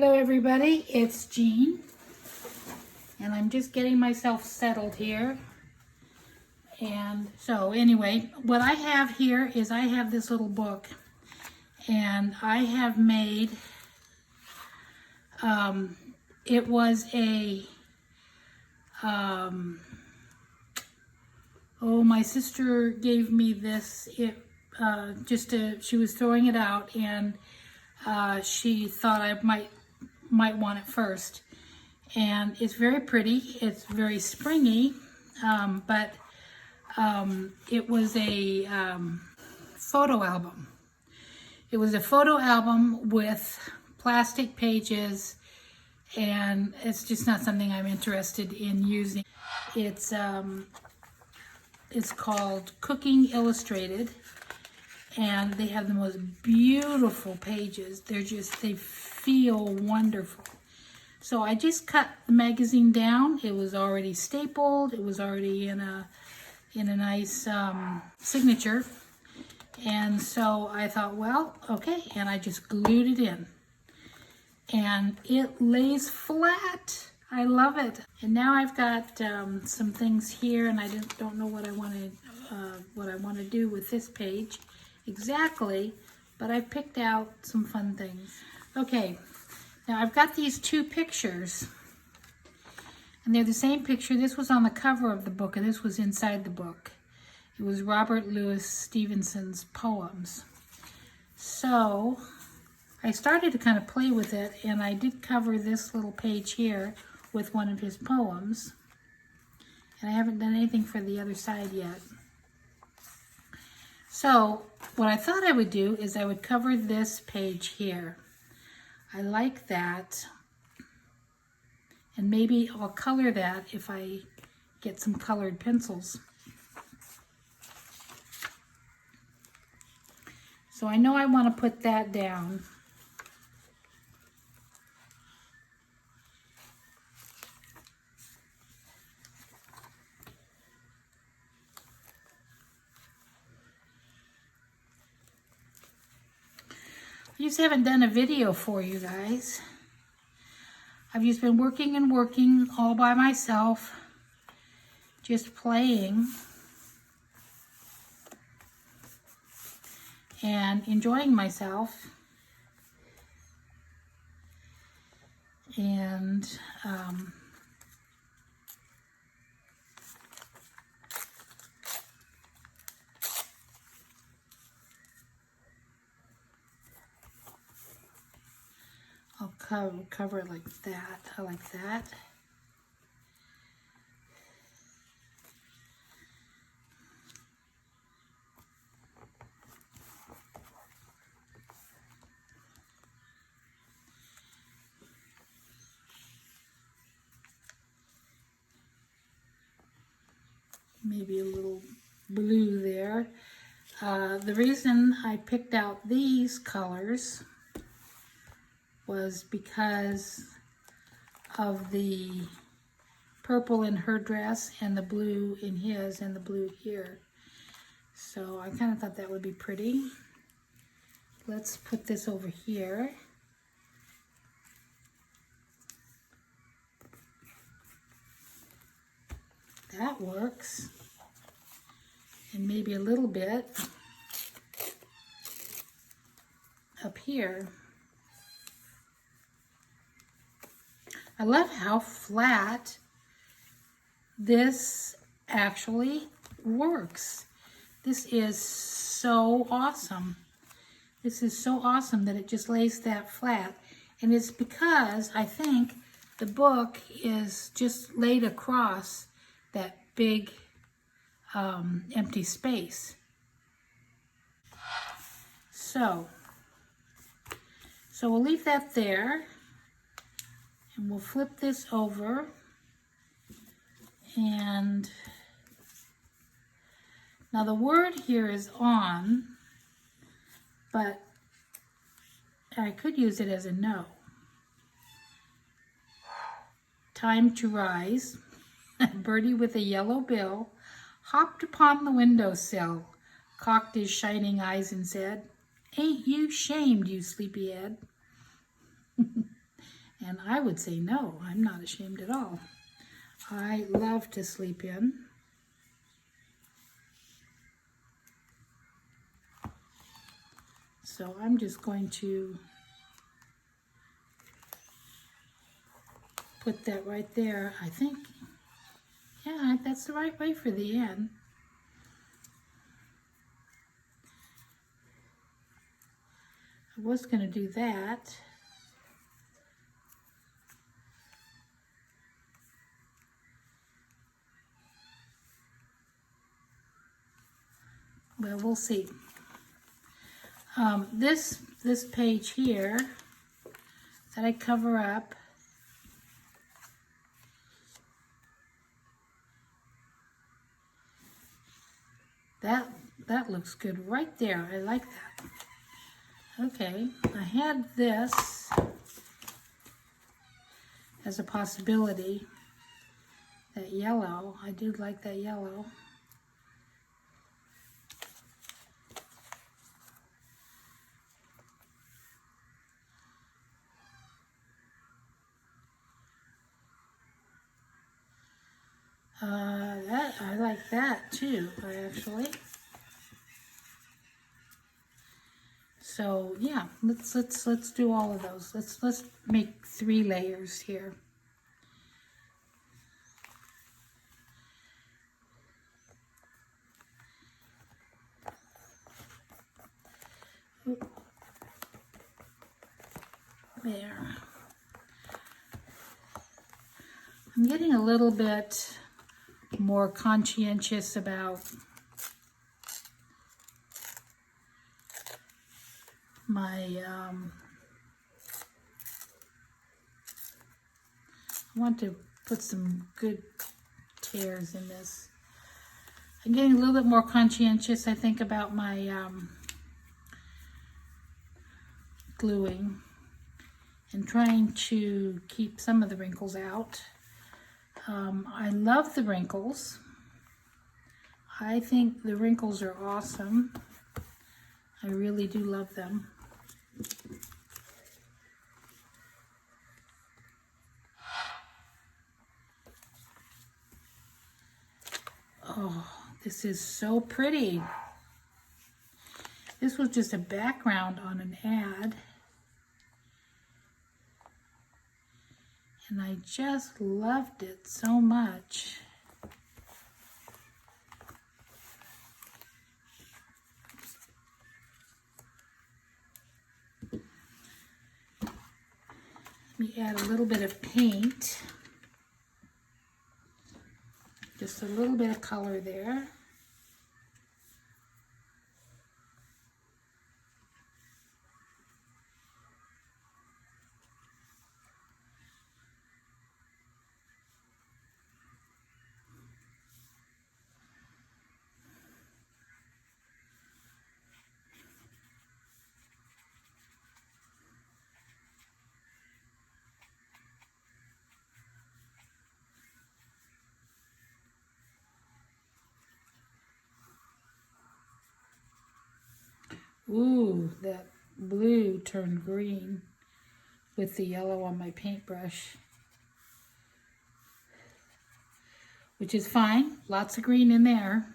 Hello everybody, it's Jean, and I'm just getting myself settled here. And so anyway, what I have here is I have this little book, and I have made, it was a, my sister gave me this, she was throwing it out, and she thought I might want it first. And it's very pretty, it's very springy, but it was a photo album. It was a photo album with plastic pages, and it's just not something I'm interested in using. It's called Cooking Illustrated, and they have the most beautiful pages. They feel wonderful. So I just cut the magazine down. It was already stapled. It was already in a nice signature. And so I thought, well, okay, and I just glued it in. And it lays flat. I love it. And now I've got some things here, and I don't know what I want to do with this page exactly, but I picked out some fun things. Okay, now I've got these two pictures, and they're the same picture. This was on the cover of the book, and this was inside the book. It was Robert Louis Stevenson's poems. So I started to kind of play with it, and I did cover this little page here with one of his poems, and I haven't done anything for the other side yet. So what I thought I would do is I would cover this page here. I like that, and maybe I'll color that if I get some colored pencils. So I know I want to put that down. I just haven't done a video for you guys. I've just been working and working all by myself, just playing and enjoying myself. And I'll cover it like that. I like that. Maybe a little blue there. The reason I picked out these colors was because of the purple in her dress and the blue in his and the blue here. So I kind of thought that would be pretty. Let's put this over here. That works. And maybe a little bit up here. I love how flat this actually works. This is so awesome. This is so awesome that it just lays that flat. And it's because I think the book is just laid across that big empty space. So we'll leave that there. And we'll flip this over, and now the word here is on, but I could use it as a no. Time to rise. A birdie with a yellow bill hopped upon the windowsill, cocked his shining eyes and said, "Ain't you shamed, you sleepyhead?" And I would say no, I'm not ashamed at all. I love to sleep in. So I'm just going to put that right there. I think, yeah, that's the right way for the end. I was going to do that. Well, we'll see. This page here that I cover up, that looks good right there. I like that. Okay, I had this as a possibility. That yellow, I do like that yellow. I like that too, actually. So yeah, let's do all of those. Let's make 3 layers here. There. I'm getting a little bit more conscientious about my I want to put some good tears in this. I'm getting a little bit more conscientious, I think, about my gluing and trying to keep some of the wrinkles out. I love the wrinkles. I think the wrinkles are awesome. I really do love them. Oh, this is so pretty. This was just a background on an ad. And I just loved it so much. Let me add a little bit of paint. Just a little bit of color there. Ooh, that blue turned green with the yellow on my paintbrush, which is fine. Lots of green in there.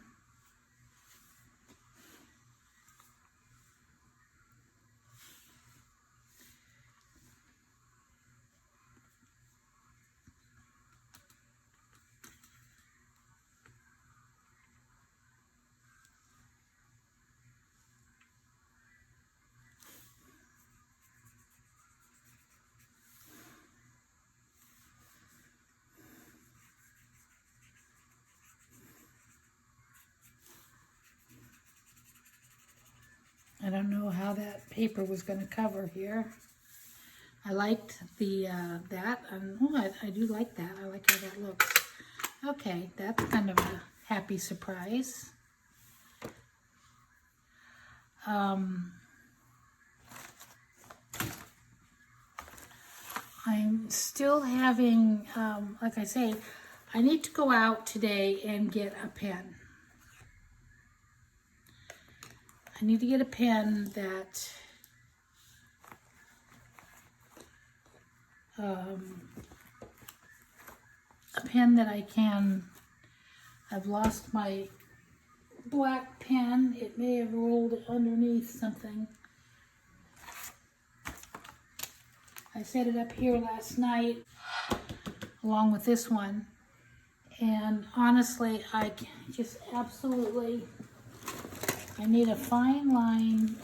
I don't know how that paper was going to cover here. I liked the that. Oh, I do like that. I like how that looks. Okay, that's kind of a happy surprise. I'm still having, like I say, I need to go out today and get a pen. I need to get a pen that a pen that I've lost my black pen. It may have rolled underneath something. I set it up here last night along with this one, and honestly I just absolutely, I need a fine line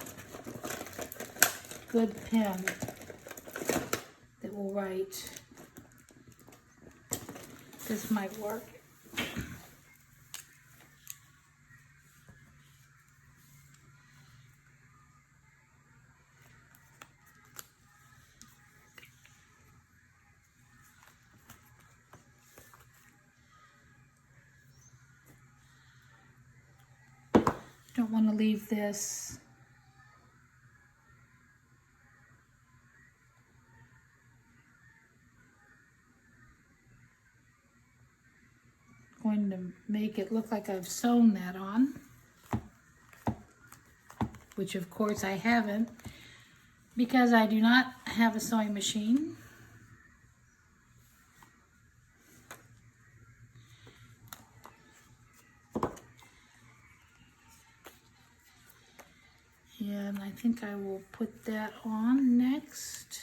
good pen that will write. This might work. Don't want to leave this going to make it look like I've sewn that on, which of course I haven't, because I do not have a sewing machine. And I think I will put that on next.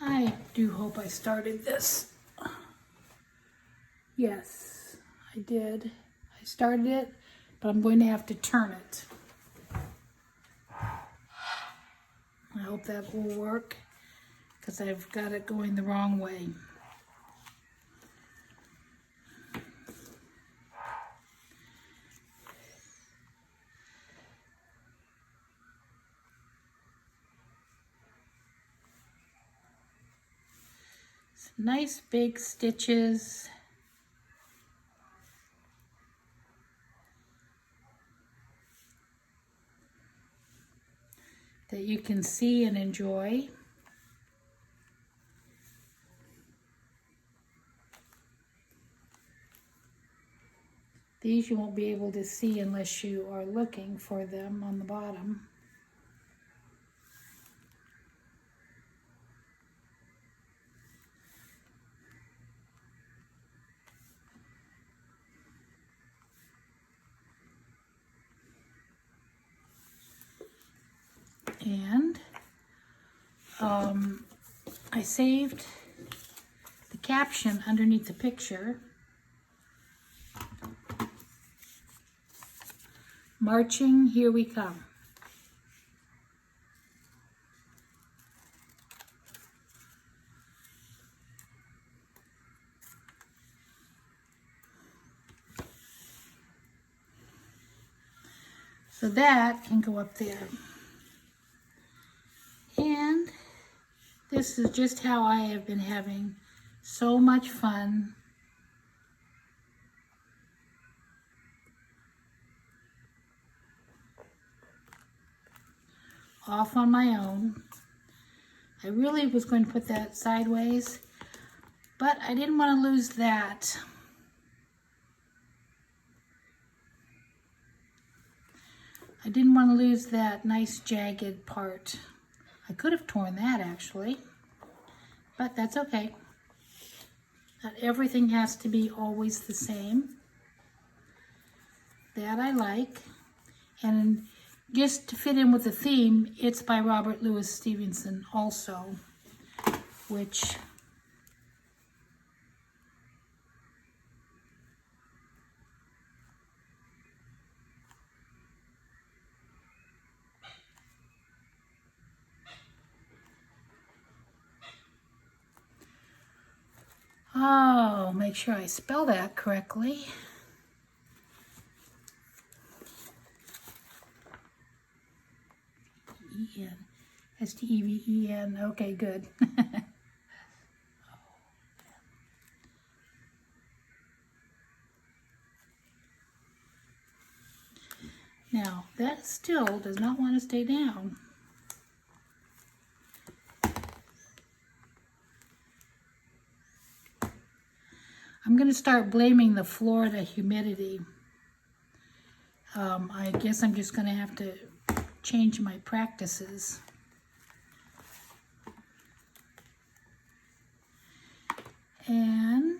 I do hope I started this. Yes, I did. I started it, but I'm going to have to turn it. I hope that will work, because I've got it going the wrong way. Some nice big stitches. That you can see and enjoy. These you won't be able to see unless you are looking for them on the bottom. And I saved the caption underneath the picture. Marching, here we come. So that can go up there. And this is just how I have been having so much fun off on my own. I really was going to put that sideways, but I didn't want to lose that. I didn't want to lose that nice jagged part. I could have torn that actually, but that's okay. Not everything has to be always the same. That I like. And just to fit in with the theme, it's by Robert Louis Stevenson also, which make sure I spell that correctly. E-N. S-T-E-V-E-N. Okay, good. Now, that still does not want to stay down. I'm going to start blaming the Florida humidity. I guess I'm just going to have to change my practices. And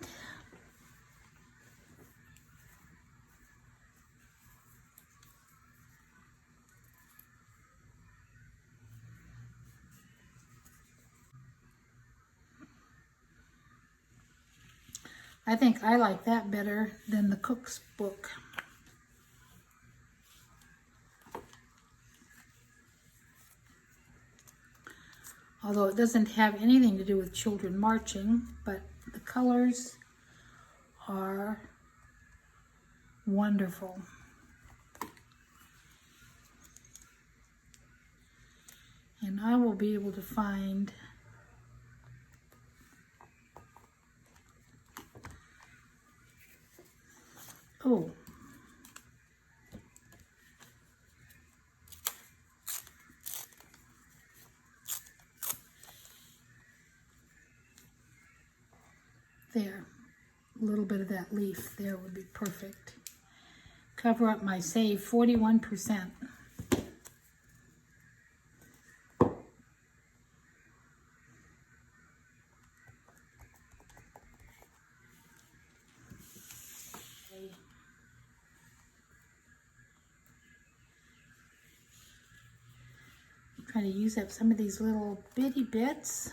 I think I like that better than the cook's book. Although it doesn't have anything to do with children marching, but the colors are wonderful. And I will be able to find there, a little bit of that leaf there would be perfect. Cover up my save, 41%. Try to use up some of these little bitty bits.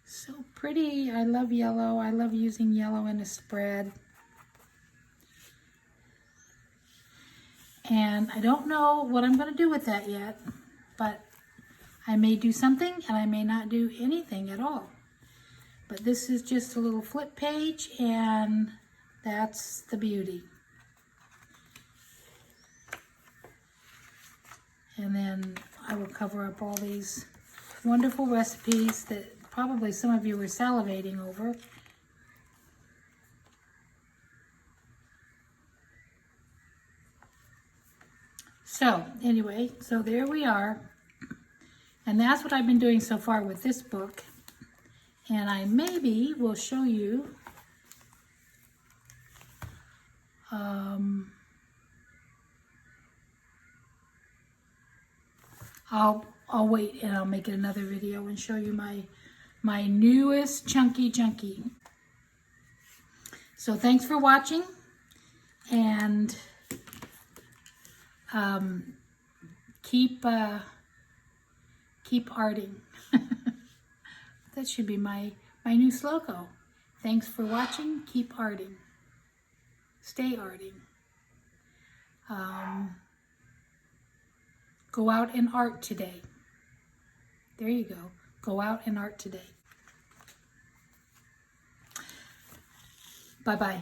So pretty. I love yellow. I love using yellow in a spread. And I don't know what I'm going to do with that yet, but I may do something and I may not do anything at all. But this is just a little flip page, and that's the beauty. And then I will cover up all these wonderful recipes that probably some of you were salivating over. So anyway, so there we are. And that's what I've been doing so far with this book. And I maybe will show you I'll wait and I'll make it another video and show you my newest Chunky Junkie. So thanks for watching, and keep arting. That should be my new slogan. Thanks for watching. Keep arting. Stay arting. Go out and art today. There you go. Go out and art today. Bye-bye.